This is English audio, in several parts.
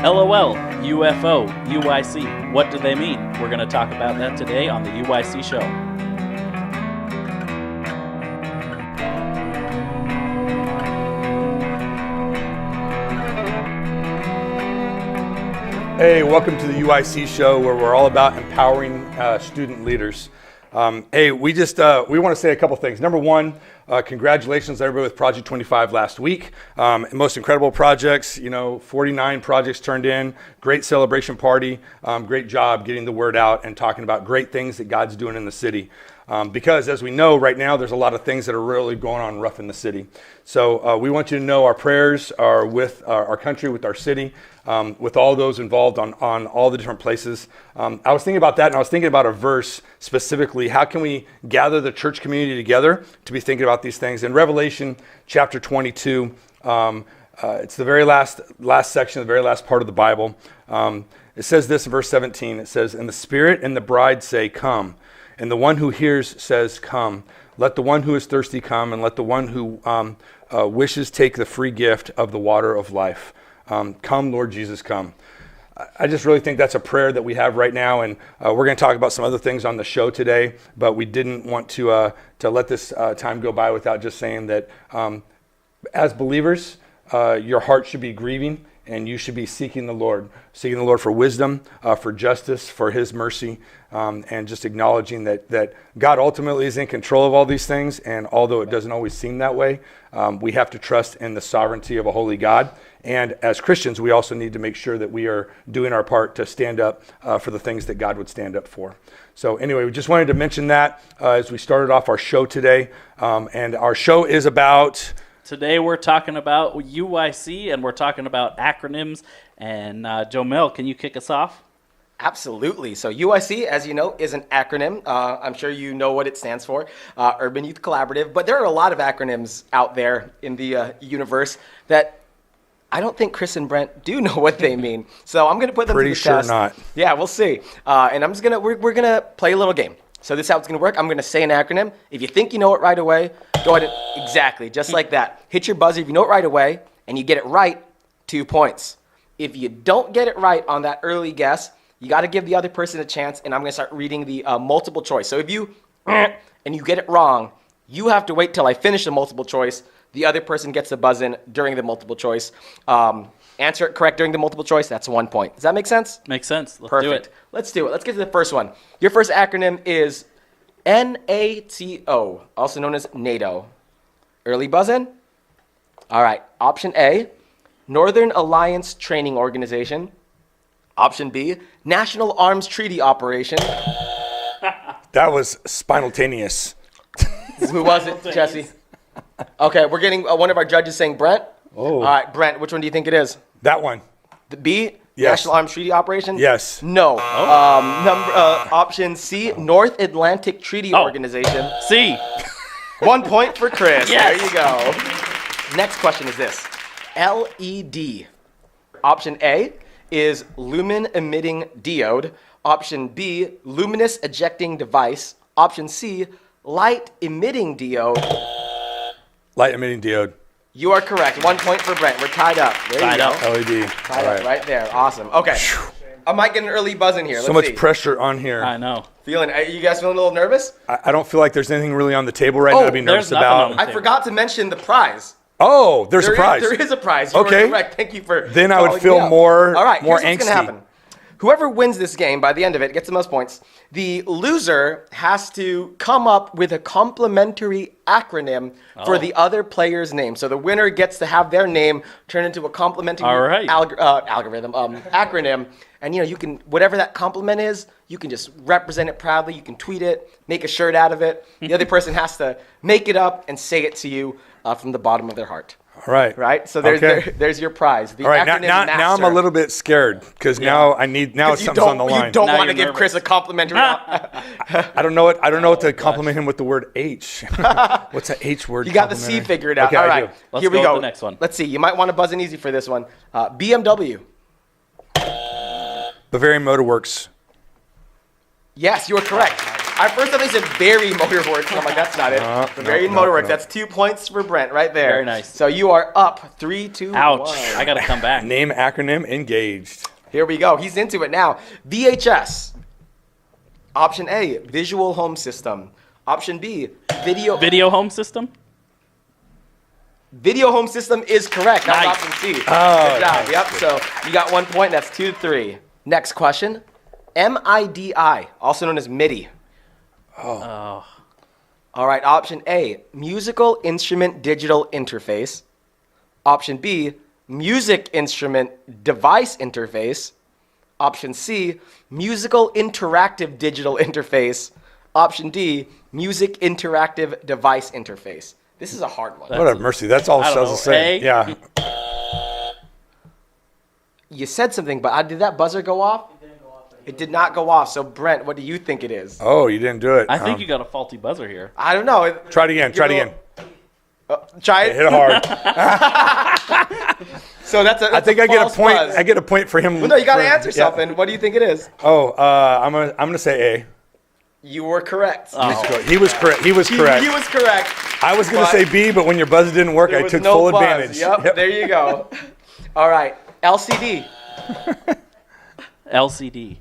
LOL, UFO, UYC. What do they mean? We're going to talk about that today on the UYC show. Hey, welcome to the UYC show where we're all about empowering student leaders. Hey, we want to say a couple things. Number one, congratulations everybody with Project 25 last week. Most incredible projects, 49 projects turned in, great celebration party, great job getting the word out and talking about great things that God's doing in the city. Because as we know right now, there's a lot of things that are really going on rough in the city. So we want you to know our prayers are with our country, with our city, with all those involved on all the different places. I was thinking about that, and I was thinking about a verse specifically. How can we gather the church community together to be thinking about these things? In Revelation chapter 22, it's the very last section, the very last part of the Bible. It says this in verse 17. It says, "And the Spirit and the bride say, 'Come.' And the one who hears says, 'Come.' Let the one who is thirsty come, and let the one who wishes take the free gift of the water of life. Come, Lord Jesus, come." I just really think that's a prayer that we have right now, and we're going to talk about some other things on the show today, but we didn't want to let this time go by without just saying that as believers, your heart should be grieving, and you should be seeking the Lord for wisdom, for justice, for His mercy, and just acknowledging that God ultimately is in control of all these things. And although it doesn't always seem that way, we have to trust in the sovereignty of a holy God. And as Christians, we also need to make sure that we are doing our part to stand up for the things that God would stand up for. So anyway, we just wanted to mention that as we started off our show today. And our show is about... Today we're talking about UYC, and we're talking about acronyms. And Joemel, can you kick us off? Absolutely. So UYC, as you know, is an acronym. I'm sure you know what it stands for, Urban Youth Collaborative. But there are a lot of acronyms out there in the universe that I don't think Chris and Brent do know what they mean. So I'm going to put them to the test. Pretty sure not. Yeah, we'll see. And we're going to play a little game. So this is how it's going to work. I'm going to say an acronym. If you think you know it right away, go ahead and, exactly, just like that. Hit your buzzer if you know it right away, and you get it right, 2 points. If you don't get it right on that early guess, you got to give the other person a chance, and I'm going to start reading the multiple choice. So if you, and you get it wrong, you have to wait till I finish the multiple choice. The other person gets the buzz in during the multiple choice. Answer it correct during the multiple choice, that's 1 point. Does that make sense? Makes sense. Let's Perfect. do it. Let's do it. Let's get to the first one. Your first acronym is NATO, also known as NATO. Early buzz in? All right. Option A, Northern Alliance Training Organization. Option B, National Arms Treaty Operation. That was simultaneous. Who was it, Jesse? Okay, we're getting one of our judges saying Brent. Oh. All right, Brent, which one do you think it is? That one. The B, Yes. National Arms Treaty Operation? Yes. No. Option C, North Atlantic Treaty Organization. C. 1 point for Chris. Yes. There you go. Next question is this. LED. Option A is lumen emitting diode. Option B, luminous ejecting device. Option C, light emitting diode. Light emitting diode. You are correct. 1 point for Brent. We're tied up. There you go. LED. Tied up right there. Awesome. Okay. I might get an early buzz in here. So much pressure on here. I know. Are you guys feeling a little nervous? I don't feel like there's anything really on the table right now to be nervous there's nothing on about. the I forgot to mention the prize. Oh, there's a prize. There is a prize. You Okay. are correct. Thank you for Then I would calling feel me out. more- All right, more here's what's angsty. gonna happen. Whoever wins this game by the end of it gets the most points. The loser has to come up with a complimentary acronym for the other player's name. So the winner gets to have their name turn into a complimentary All right. acronym. And you can, whatever that compliment is, you can just represent it proudly. You can tweet it, make a shirt out of it. The other person has to make it up and say it to you from the bottom of their heart. All right. Right? So Okay. there's your prize. The All right, acronym now I'm a master. little bit scared because now something's on the line. You don't Now want to you're give Chris a nervous. complimentary. I don't know what to compliment him with the word H. What's that H word? You got the C complimentary? figured out. Okay, All I right. do. Let's Here we go go. with the next one. Let's see. You might want to buzz in easy for this one. BMW. Bavarian Motor Works. Yes, you are correct. I first thought they said Very Motorworks, and I'm like, that's not it. Very Motorworks. That's 2 points for Brent right there. Very nice. So you are up 3-2. Ouch. I got to come back. Name acronym engaged. Here we go. He's into it now. VHS. Option A, Visual Home System. Option B, Video home system? Video Home System is correct. That's Nice. option C. Good Oh, job. Yep. So you got 1 point. That's 2-3. Next question. MIDI, also known as MIDI. Oh. All right. Option A, Musical Instrument Digital Interface. Option B, Music Instrument Device Interface. Option C, Musical Interactive Digital Interface. Option D, Music Interactive Device Interface. This is a hard one. What a mercy. That's all it I don't says to know. say. A? Yeah. You said something, but did that buzzer go off? It did not go off. So, Brent, what do you think it is? Oh, you didn't do it. I think you got a faulty buzzer here. I don't know. Try it again. Try it again. Try Hit it. it hard. So that's a. I think I get a false point. buzz. I get a point for him. Well, no, you got to answer yeah. something. What do you think it is? Oh, I'm gonna say A. You were correct. He was correct. He was correct. He was correct. I was gonna but say B, but when your buzzer didn't work, there I was took no full buzz. advantage. Yep, there you go. All right, LCD. LCD.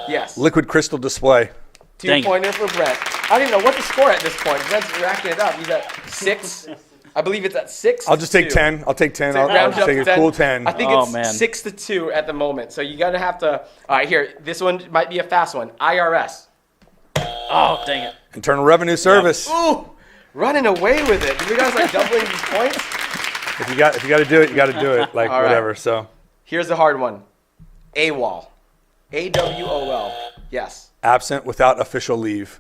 Yes. Liquid crystal display. Dang it. 2-pointer for Brent. I don't even know what to score at this point. Brent's racking it up. He's at 6. I believe it's at 6. I'll just take 2. 10. I'll take 10. So I'll round just it up take to a cool 10. I think Oh, it's man. 6-2 at the moment. So you gotta have to. All right, here. This one might be a fast one. IRS. Oh, dang it. Internal Revenue Service. Ooh, running away with it. You guys like doubling these points? If you got to do it, you got to do it. Like All right. whatever. So Here's the hard one. AWOL. AWOL. Yes. absent without official leave.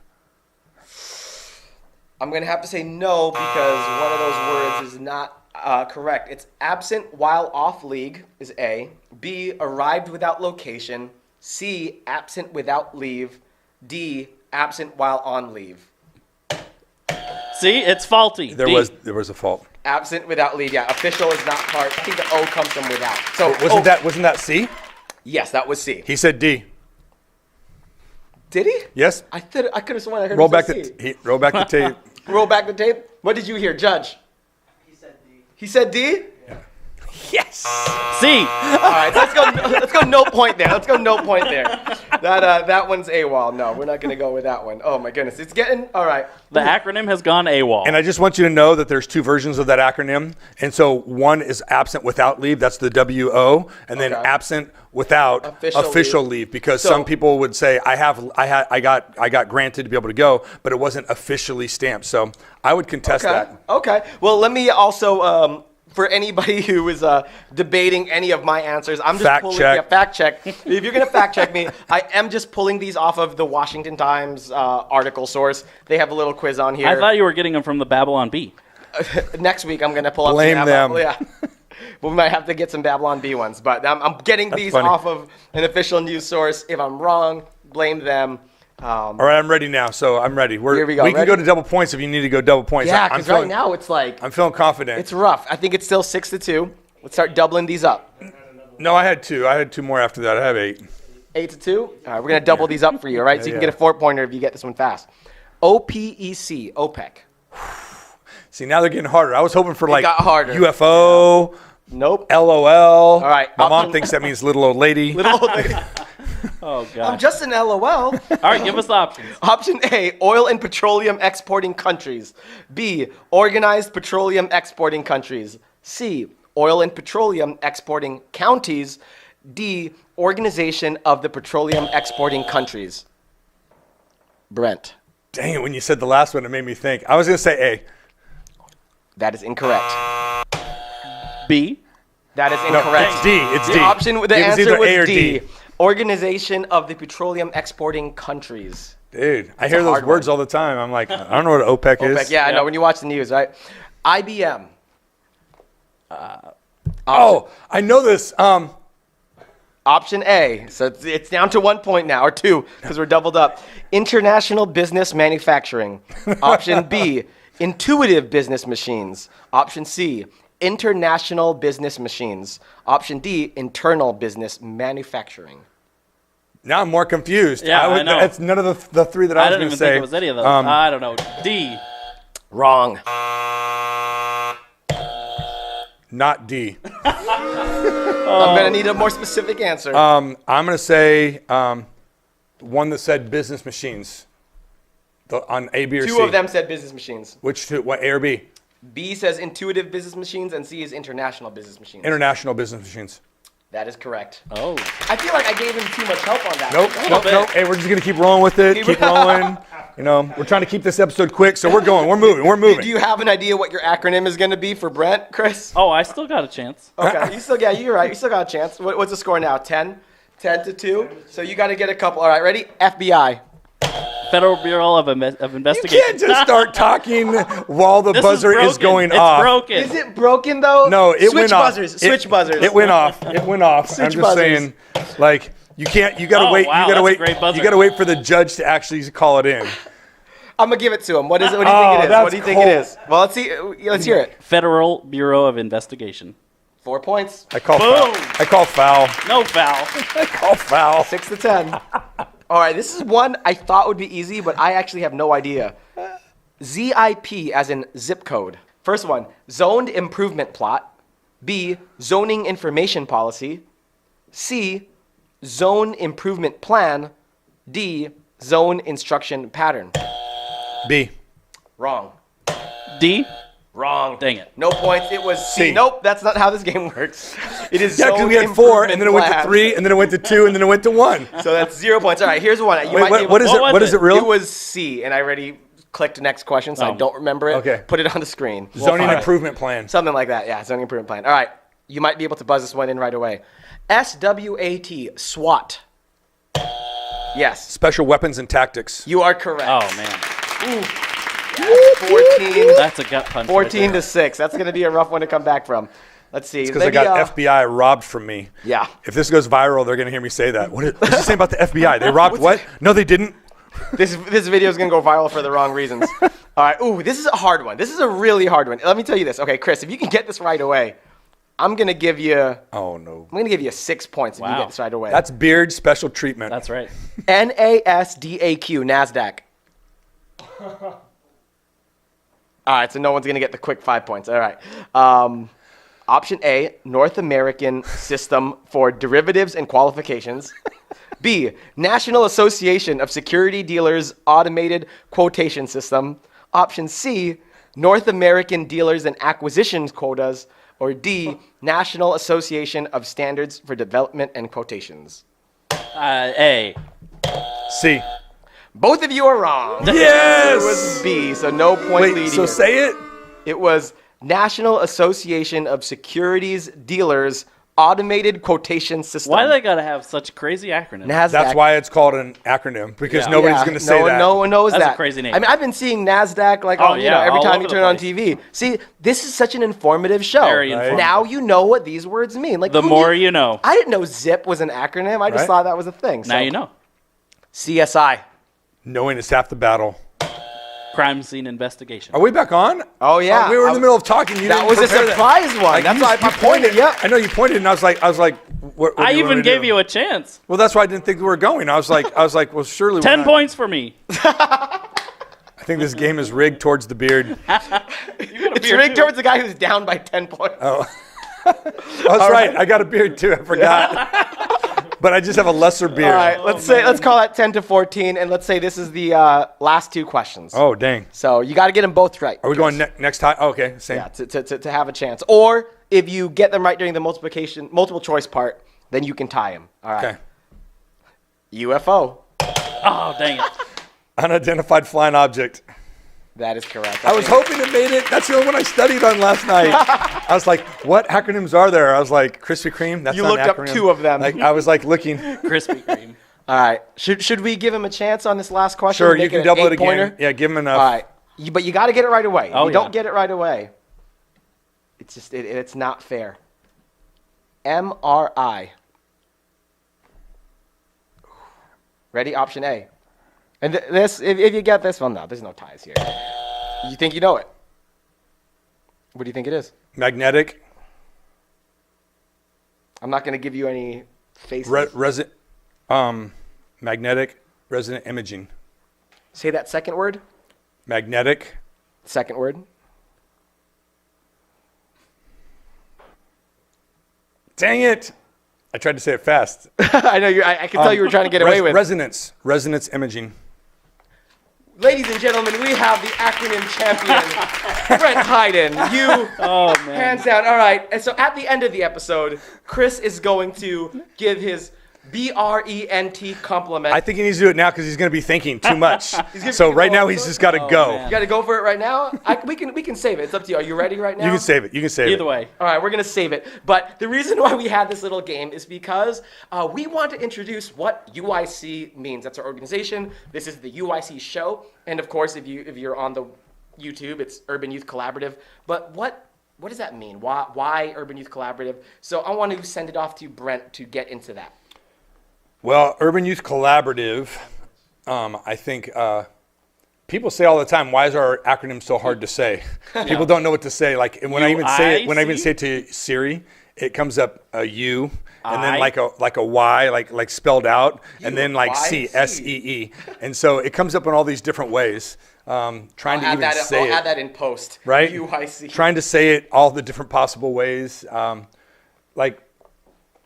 I'm going to have to say no because one of those words is not correct. It's absent while off league is A. B, arrived without location. C, absent without leave. D, absent while on leave. See, it's faulty. There D. was a fault. Absent without leave. Yeah, official is not part. I think the O comes from without. So Wasn't that C? Yes, that was C. He said D. Did he? Yes. I could have sworn I heard Roll him back say the C. roll back the tape. Roll back the tape. What did you hear, Judge? He said D. He said D? Yes. C. All right, so let's go no point there. Let's go no point there. That one's AWOL. No, we're not going to go with that one. Oh my goodness. It's getting all right. The acronym has gone AWOL. And I just want you to know that there's two versions of that acronym. And so one is absent without leave, that's the WO, and then Okay. absent without official leave, because So- some people would say I got granted to be able to go, but it wasn't officially stamped. So I would contest that. Okay. Well, let me also for anybody who is debating any of my answers, I'm just Fact pulling check. Yeah, fact check. If you're gonna fact check me, I am just pulling these off of the Washington Times article source. They have a little quiz on here. I thought you were getting them from the Babylon Bee. Next week I'm gonna pull up Blame some them. Yeah. We might have to get some Babylon B ones, but I'm getting these funny. off of an official news source. If I'm wrong, blame them. All right, I'm ready now. So I'm ready. Here we go. We can Ready? go to double points if you need to go double points. Yeah, I'm because right feeling- now it's like I'm feeling confident. it's rough. I think it's still 6-2. Let's start doubling these up. No, I had two. I had two more after that. I have 8. 8-2. All right, we're gonna double these up for you. All right, so you can Yeah. get a 4-pointer if you get this one fast. OPEC, OPEC. See, now they're getting harder. I was hoping for like got harder. UFO, Nope. LOL. All right, My I'll mom come- thinks that means little old lady. Little old lady. Oh, I'm God. just an LOL. All right, give us the options. Option A, oil and petroleum exporting countries. B, organized petroleum exporting countries. C, oil and petroleum exporting counties. D, organization of the petroleum exporting countries. Brent. Dang it, when you said the last one, it made me think. I was going to say A. That is incorrect. B. That is No, incorrect. it's D. It's The D. option, the It was answer either was A or D. D. Organization of the petroleum exporting countries. Dude, I a hear those hard words one. all the time. I'm like, I don't know what OPEC is. OPEC, yeah, I know Yeah. when you watch the news, right? IBM. Oh, I know this. Option A. So it's down to 1 point now, or 2, because we're doubled up. International Business Manufacturing. Option B. Intuitive Business Machines. Option C. International Business Machines. Option D. Internal Business Manufacturing. Now I'm more confused. Yeah, I know. It's none of the three that I was didn't going to even say. think it was any of those. I don't know. D. Wrong. Not D. I'm going to need a more specific answer. I'm going to say one that said business machines. On A, B, or C. Two of them said business machines. Which two? What, A or B? B says intuitive business machines, and C is international business machines. International business machines. That is correct. Oh. I feel like I gave him too much help on that. Nope. Hey, we're just going to keep rolling with it. Keep rolling. You know, we're trying to keep this episode quick, so we're going. We're moving. Do you have an idea what your acronym is going to be for Brent, Chris? Oh, I still got a chance. Okay. You're right. You still got a chance. What's the score now? 10? 10 to 2? So you got to get a couple. All right, ready? FBI. Federal Bureau of Investigation. You can't just start talking while the buzzer is going off. It's broken. Is it broken, though? No, it went off. Switch buzzers. It went off. I'm just buzzers. saying, like, you can't. You gotta wait. Wow, you gotta that's wait. a great buzzer. You gotta wait for the judge to actually call it in. I'm going to give it to him. What is it? What do you think it is? that's What do you think it is? Well, let's see. Let's hear it. Federal Bureau of Investigation. 4 points. I call Boom. foul. I call foul. No foul. I call foul. 6 to 10. All right, this is one I thought would be easy, but I actually have no idea. ZIP as in zip code. First one, zoned improvement plot. B, zoning information policy. C, zone improvement plan. D, zone instruction pattern. B. Wrong. D. Wrong. Dang it. No points. It was C. C. Nope, that's not how this game works. It is Yeah, because zone we had 4, and then it went to improvement 3, and then it went to 2, and then it went to 1. plan. So that's 0 points. All right, here's one. You Wait, might be able- what is it? was What is it? it? Real? It was C, and I already clicked next question, so I don't remember it. Okay. Put it on the screen. Zoning All right. improvement plan. Something like that, yeah, zoning improvement plan. All right, you might be able to buzz this one in right away. SWAT, SWAT. Yes, Special weapons and tactics. you are correct. Oh, man. 14, That's a gut punch. 14 right to there. 6. That's going to be a rough one to come back from. Let's see. Because I got FBI robbed from me. Yeah. If this goes viral, they're going to hear me say that. What's he saying about the FBI? They robbed what? No, they didn't. This video is going to go viral for the wrong reasons. All right. Ooh, this is a hard one. This is a really hard one. Let me tell you this. Okay, Chris, if you can get this right away, I'm going to give you Oh, no. I'm going to give you 6 points if you Wow. get this right away. That's beard special treatment. That's right. NASDAQ, NASDAQ. All right, so no one's going to get the quick 5 points. All right. Option A, North American System for Derivatives and Qualifications. B, National Association of Security Dealers Automated Quotation System. Option C, North American Dealers and Acquisitions Quotas. Or D, National Association of Standards for Development and Quotations. A. C. Both of you are wrong. Yes! It was B, so no point Wait, lead so here. say it? It was National Association of Securities Dealers Automated Quotation System. Why do they got to have such crazy acronyms? NASDAQ. That's why it's called an acronym, because Yeah. nobody's going to say that. No one knows That's a that. crazy name. I mean, I've been seeing NASDAQ like Oh, you yeah, know, every all time over you the turn on place. TV. See, this is such an informative show. Very informative. Now you know what these words mean. Like The who more knew- you know. I didn't know ZIP was an acronym. I just Right. thought that was a thing. Now So, you know. CSI. Knowing is half the battle. Crime scene investigation. Are we back on? Oh, yeah. We were in the middle of talking. You That didn't was a prepare that. surprise one. Like, That's you why I just- pointed. Yeah. I know you pointed, and I was like, what I do you want even me to gave do? you a chance. Well, that's why I didn't think we were going. I was like, well, surely 10 we're not. points for me. I think this game is rigged towards the beard. It's rigged towards the guy who's down by 10 points. Oh, that's right. I got a beard too. I forgot. But I just have a lesser beard. All right, let's call that 10 to 14, and let's say this is the last 2 questions. Oh, dang. So you got to get them both right. Are we going next time? Oh, okay, same. Yeah, to have a chance. Or if you get them right during the multiple choice part, then you can tie them. All right. Okay. UFO. Oh, dang it. Unidentified flying object. That is correct. I was hoping it made it. That's the only one I studied on last night. I was like, what acronyms are there? I was like, Krispy Kreme? That's You not an looked up acronym. 2 of them. Like, I was like looking. Krispy Kreme. All right. Should we give him a chance on this last question? Sure, you Make can an double it 8-pointer? again. Yeah, give him enough. All right. But you got to get it right away. Oh, If you yeah. don't get it right away, it's just it's not fair. MRI. Ready? Option A. And this, if you get this, well, no, there's no ties here. You think you know it? What do you think it is? Magnetic. I'm not going to give you any faces. Magnetic resonant imaging. Say that second word. Magnetic. Second word. Dang it. I tried to say it fast. I know I can tell you were trying to get away with. Resonance imaging. Ladies and gentlemen, we have the acronym champion, Brent Hayden. You, hands down. All right. And so at the end of the episode, Chris is going to give his BRENT compliment. I think he needs to do it now because he's going to be thinking too much. So right now he's just got to go. You got to go for it right now? We can save it. It's up to you. Are you ready right now? You can save it. Either way. All right, we're going to save it. But the reason why we had this little game is because we want to introduce what UYC means. That's our organization. This is the UYC show. And of course, if you're on the YouTube, it's Urban Youth Collaborative. But what does that mean? Why Urban Youth Collaborative? So I want to send it off to Brent to get into that. Well, Urban Youth Collaborative, I think people say all the time, why is our acronym so hard to say? People don't know what to say. Like when I even say it to Siri, it comes up a U and then like a Y, like spelled out, and then like C, S-E-E. And so it comes up in all these different ways. Trying to even say it. I'll add that in post. Right? UYC. Trying to say it all the different possible ways.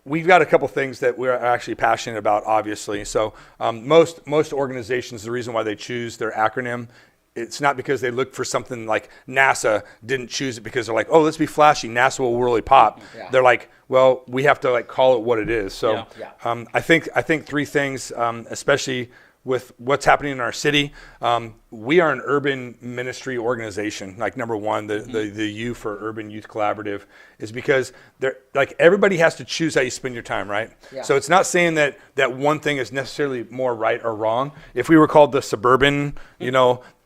We've got a couple things that we're actually passionate about, obviously. So most organizations, the reason why they choose their acronym, it's not because they look for something like NASA didn't choose it because they're like, oh, let's be flashy. NASA will really pop. Yeah. They're like, well, we have to like call it what it is. So I think three things, especially with what's happening in our city. We are an urban ministry organization. Like number one, the U for Urban Youth Collaborative is because like everybody has to choose how you spend your time, right? Yeah. So it's not saying that one thing is necessarily more right or wrong. If we were called the Suburban,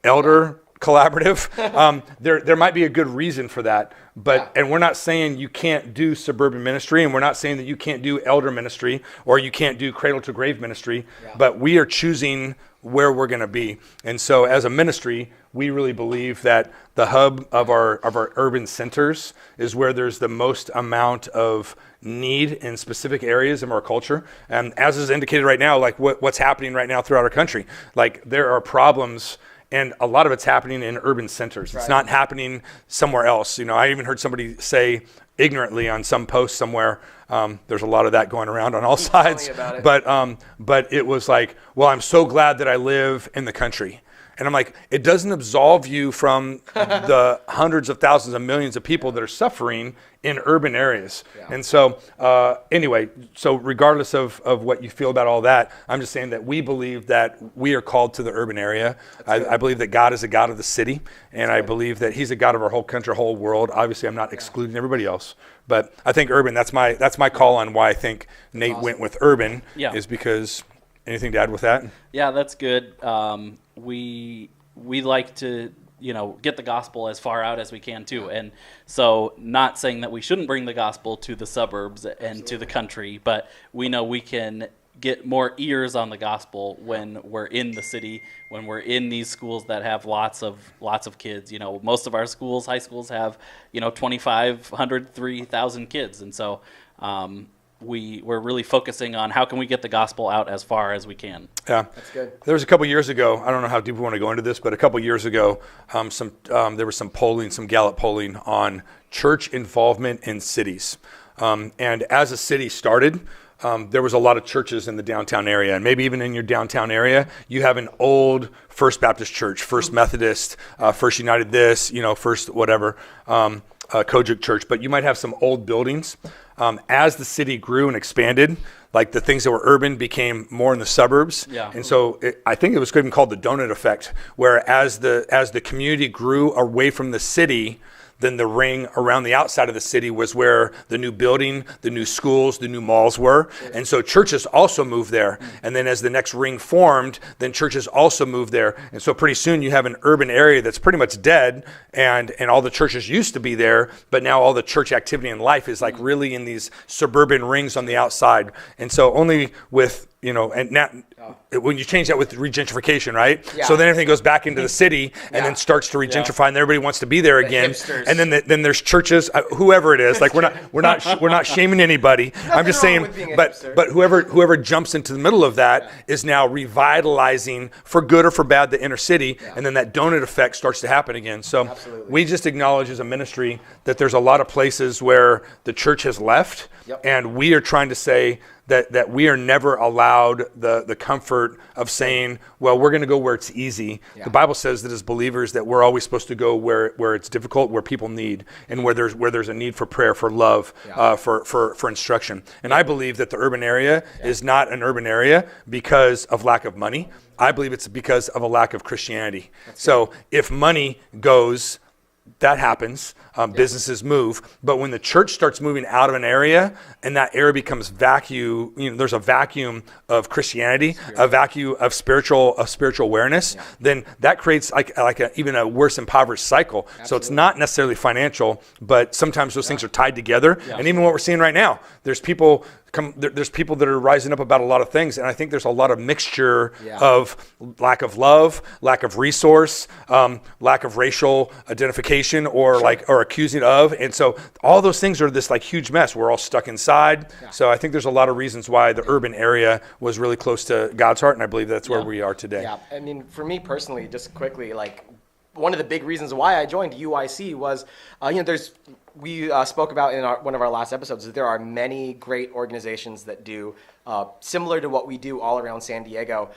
Elder Collaborative, there might be a good reason for that. But and we're not saying you can't do suburban ministry, and we're not saying that you can't do elder ministry or you can't do cradle to grave ministry, but we are choosing where we're going to be. And so as a ministry, we really believe that the hub of our urban centers is where there's the most amount of need in specific areas of our culture. And as is indicated right now, like what's happening right now throughout our country, like there are problems. And a lot of it's happening in urban centers. Right. It's not happening somewhere else. I even heard somebody say ignorantly on some post somewhere, there's a lot of that going around on all sides. But it was like, well, I'm so glad that I live in the country. And I'm like, it doesn't absolve you from the hundreds of thousands of millions of people that are suffering in urban areas. Yeah. And so anyway, so regardless of what you feel about all that, I'm just saying that we believe that we are called to the urban area. I believe that God is a God of the city, and I believe that he's a God of our whole country, whole world. Obviously, I'm not excluding everybody else. But I think urban, that's my call on why I think Nate went with urban, is because, anything to add with that? Yeah, that's good. We like to get the gospel as far out as we can too, and so not saying that we shouldn't bring the gospel to the suburbs and to the country, but we know we can get more ears on the gospel when we're in the city, when we're in these schools that have lots of kids. Most of our schools, high schools, have 2,500, 3,000 kids, and so we're really focusing on how can we get the gospel out as far as we can. Yeah, that's good. There was a couple years ago, I don't know how deep we want to go into this, but a couple years ago, there was some polling, some Gallup polling on church involvement in cities. And as a city started, there was a lot of churches in the downtown area, and maybe even in your downtown area, you have an old First Baptist Church, First Methodist, First United this, First whatever, Kojic Church, but you might have some old buildings. As the city grew and expanded, like the things that were urban became more in the suburbs. Yeah. And so I think it was even called the donut effect, where as the community grew away from the city, then the ring around the outside of the city was where the new building, the new schools, the new malls were. And so churches also moved there. And then as the next ring formed, then churches also moved there. And so pretty soon you have an urban area that's pretty much dead, and all the churches used to be there, but now all the church activity in life is like really in these suburban rings on the outside. And so only with and now when you change that with regentrification, right? Yeah. So then everything goes back into the city and then starts to regentrify, and everybody wants to be there again. Hipsters. And then there's churches, whoever it is. Like we're not shaming anybody. I'm just saying, but whoever jumps into the middle of that is now revitalizing for good or for bad the inner city, and then that donut effect starts to happen again. So we just acknowledge as a ministry that there's a lot of places where the church has left, and we are trying to say that we are never allowed the comfort of saying, well, we're going to go where it's easy. The Bible says that as believers that we're always supposed to go where it's difficult, where people need, and where there's a need for prayer, for love, for instruction. And I believe that the urban area is not an urban area because of lack of money. I believe it's because of a lack of Christianity. So if money goes, that happens. Businesses move, but when the church starts moving out of an area and that area becomes vacuum, there's a vacuum of Christianity, a vacuum of spiritual awareness, then that creates even a worse impoverished cycle. So it's not necessarily financial, but sometimes those things are tied together. And even what we're seeing right now, there's people that are rising up about a lot of things, and I think there's a lot of mixture of lack of love, lack of resource, lack of racial identification, or accusing of, and so all those things are this huge mess. We're all stuck inside. So I think there's a lot of reasons why the urban area was really close to God's heart, and I believe that's where we are today. Yeah, I mean, for me personally, just quickly, one of the big reasons why I joined UYC was, we spoke about in one of our last episodes that there are many great organizations that do similar to what we do all around San Diego.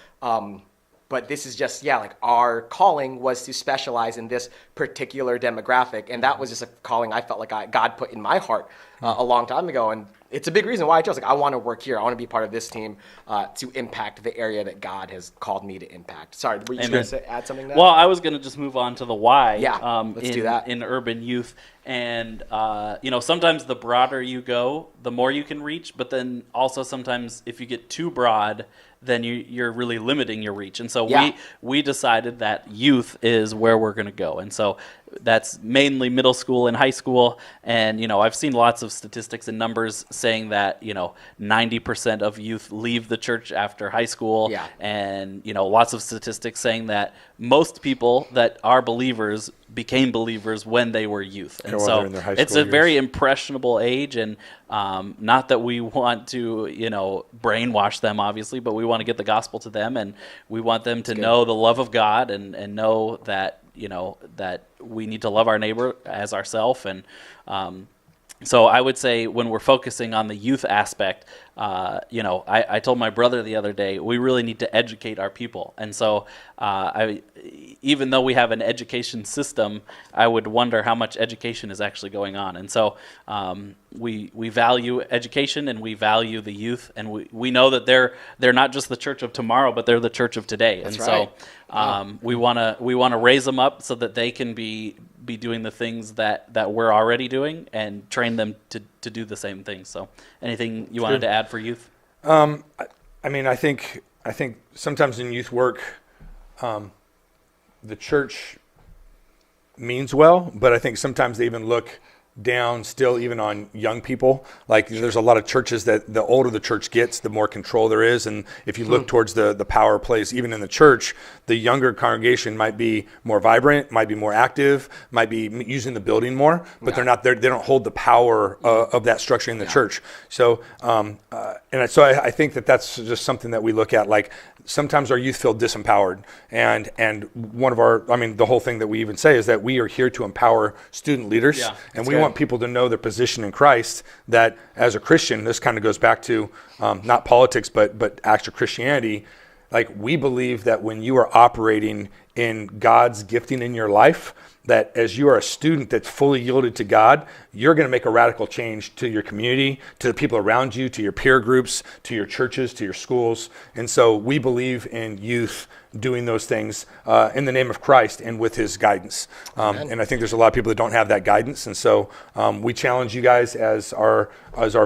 But this is just, our calling was to specialize in this particular demographic. And that was just a calling I felt like God put in my heart a long time ago. And it's a big reason why I chose, I want to work here. I want to be part of this team to impact the area that God has called me to impact. Sorry, were you going to add something there? Well, I was going to just move on to the why let's do that. In urban youth. And, sometimes the broader you go, the more you can reach. But then also sometimes if you get too broad, then you're really limiting your reach. And so we decided that youth is where we're going to go. And so that's mainly middle school and high school. And, I've seen lots of statistics and numbers saying that, 90% of youth leave the church after high school. Yeah. And, lots of statistics saying that most people that are believers became believers when they were youth. And so it's a very impressionable age. And not that we want to, brainwash them, obviously, but we want to get the gospel to them. And we want them to know the love of God and know that, that we need to love our neighbor as ourselves. And so I would say when we're focusing on the youth aspect, I told my brother the other day, we really need to educate our people. And so even though we have an education system, I would wonder how much education is actually going on. And so we value education and we value the youth, and we know that they're not just the church of tomorrow, but they're the church of today. That's and right. So we want to raise them up so that they can be doing the things that we're already doing and train them to do the same things. So anything you wanted to add for youth? I think sometimes in youth work, the church means well, but I think sometimes they even look down still even on young people. There's a lot of churches that the older the church gets, the more control there is. And if you look towards the power plays, even in the church, the younger congregation might be more vibrant, might be more active, might be using the building more, but they're not there. They don't hold the power of that structure in the church. So, so I think that's just something that we look at. Sometimes our youth feel disempowered, and one of our, the whole thing that we even say is that we are here to empower student leaders, and we want people to know their position in Christ, that as a Christian, this kind of goes back to not politics, but actual Christianity. We believe that when you are operating in God's gifting in your life, that as you are a student that's fully yielded to God, you're going to make a radical change to your community, to the people around you, to your peer groups, to your churches, to your schools. And so we believe in youth doing those things in the name of Christ and with his guidance. And I think there's a lot of people that don't have that guidance. And so we challenge you guys as our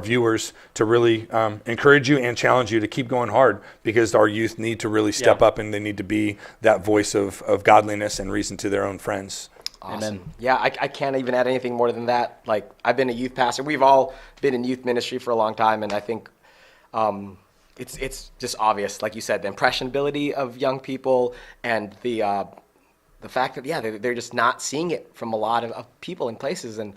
viewers to really encourage you and challenge you to keep going hard, because our youth need to really step up, and they need to be that voice of godliness and reason to their own friends. Awesome. Amen. Yeah, I can't even add anything more than that. I've been a youth pastor. We've all been in youth ministry for a long time, and I think it's just obvious, like you said, the impressionability of young people and the fact that they're just not seeing it from a lot of people and places. And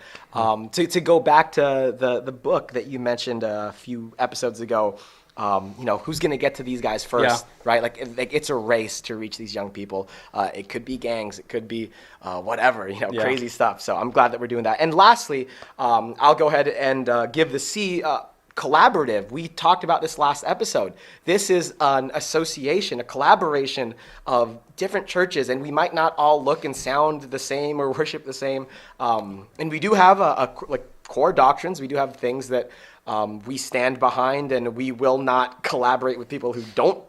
to go back to the book that you mentioned a few episodes ago, who's going to get to these guys first, right? Like it's a race to reach these young people. It could be gangs, it could be whatever, crazy stuff. So I'm glad that we're doing that. And lastly, I'll go ahead and give the C. Collaborative. We talked about this last episode. This is an association, a collaboration of different churches, and we might not all look and sound the same or worship the same. And we do have like core doctrines. We do have things that we stand behind, and we will not collaborate with people who don't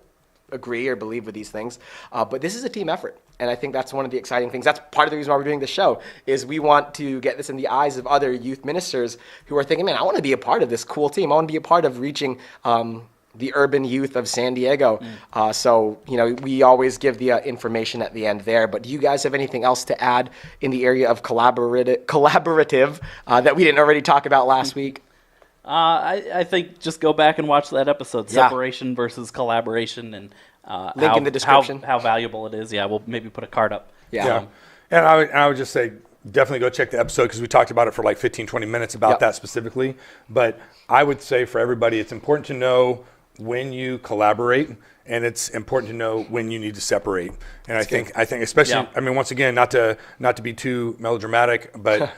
agree or believe with these things. But this is a team effort. And I think that's one of the exciting things. That's part of the reason why we're doing the show, is we want to get this in the eyes of other youth ministers who are thinking, man, I want to be a part of this cool team. I want to be a part of reaching the urban youth of San Diego. So, we always give the information at the end there. But do you guys have anything else to add in the area of collaborative that we didn't already talk about last week? I think just go back and watch that episode, separation versus collaboration, and link in the description. How valuable it is. Yeah, we'll maybe put a card up. Yeah. And I would just say, definitely go check the episode, because we talked about it for like 15, 20 minutes about that specifically. But I would say for everybody, it's important to know when you collaborate, and it's important to know when you need to separate. And I think especially, I mean, once again, not to be too melodramatic, but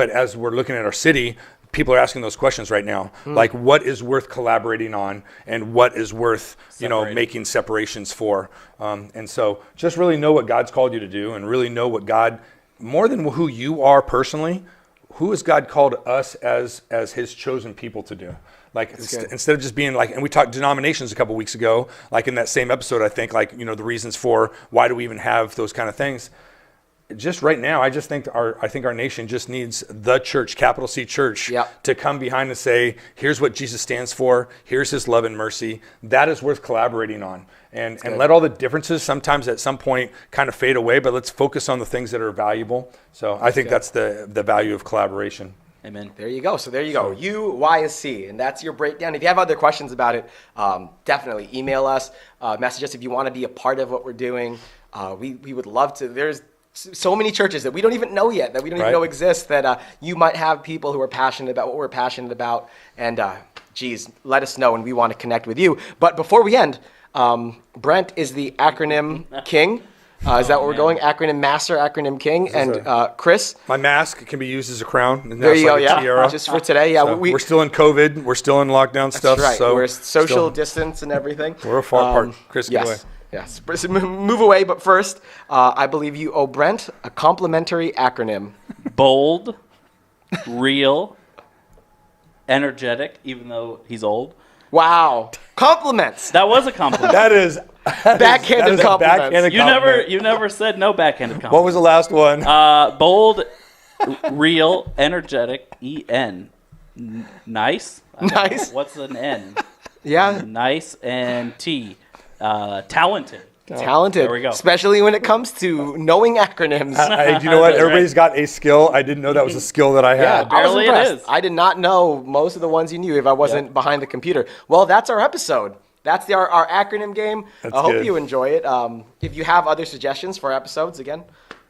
as we're looking at our city, people are asking those questions right now, like what is worth collaborating on, and what is worth making separations for. And so just really know what God's called you to do, and really know what God, more than who you are personally, who has God called us as his chosen people to do. Like instead of just being like, and we talked denominations a couple weeks ago, like in that same episode, I think, like, the reasons for why do we even have those kind of things. Just right now, I think our nation just needs the church, capital C church, to come behind and say, here's what Jesus stands for. Here's his love and mercy. That is worth collaborating on. And let all the differences sometimes at some point kind of fade away, but let's focus on the things that are valuable. So I think that's the value of collaboration. Amen. There you go. So there you go. UYC, and that's your breakdown. If you have other questions about it, definitely email us, message us if you want to be a part of what we're doing. We would love to. There's so many churches that we don't even know yet, that we don't even know exist, that you might have people who are passionate about what we're passionate about. And let us know, and we want to connect with you. But before we end, Brent is the Acronym King. Is that what we're going? Acronym Master, Acronym King. And Chris? My mask can be used as a crown. There you go, tiara. Just for today. Yeah, so we're still in COVID. We're still in lockdown stuff. That's right. So we're social distance and everything. We're far apart. Chris, get away. Yes, move away. But first, I believe you owe Brent a complimentary acronym. Bold, real, energetic, even though he's old. Wow. Compliments. That was a compliment. That is backhanded compliments. You never said no backhanded compliments. What was the last one? Bold, real, energetic, EN. Nice. Nice. What's an N? Yeah. Nice, and T. Talented. Talented. There we go. Especially when it comes to knowing acronyms. You know what? Everybody's got a skill. I didn't know that was a skill that I had. Yeah, I was Apparently impressed. it is. I did not know most of the ones you knew if I wasn't behind the computer. Well, that's our episode. That's our acronym game. I hope you enjoy it. If you have other suggestions for episodes, again,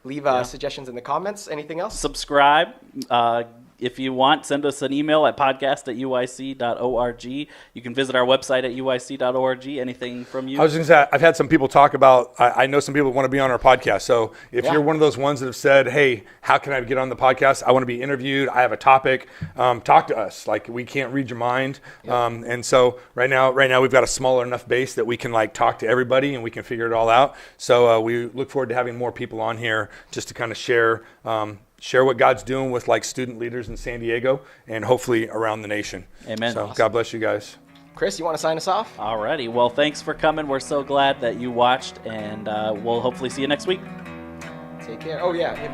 leave suggestions in the comments. Anything else? Subscribe. If you want, send us an email at podcast@uyc.org. You can visit our website at uyc.org. Anything from you? I was going to say, I've had some people talk about, I know some people want to be on our podcast. So if you're one of those ones that have said, hey, how can I get on the podcast? I want to be interviewed. I have a topic. Talk to us. Like, we can't read your mind. And so right now we've got a smaller enough base that we can talk to everybody and we can figure it all out. So we look forward to having more people on here just to kind of share what God's doing with student leaders in San Diego and hopefully around the nation. Amen. So God bless you guys. Chris, you want to sign us off? Alrighty. Well, thanks for coming. We're so glad that you watched, and we'll hopefully see you next week. Take care. Oh, yeah. If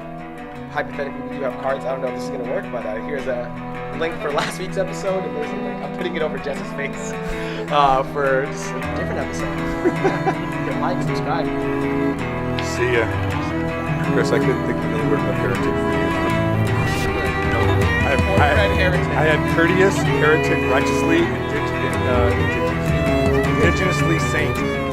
hypothetically we do have cards, I don't know if this is going to work, but here's a link for last week's episode. And there's a link. I'm putting it over Jess's face for just a different episode. You can like, subscribe. See ya. Chris, I couldn't think of another word but heretic for you. I had courteous, heretic, righteously, indigenous. indigenously sane.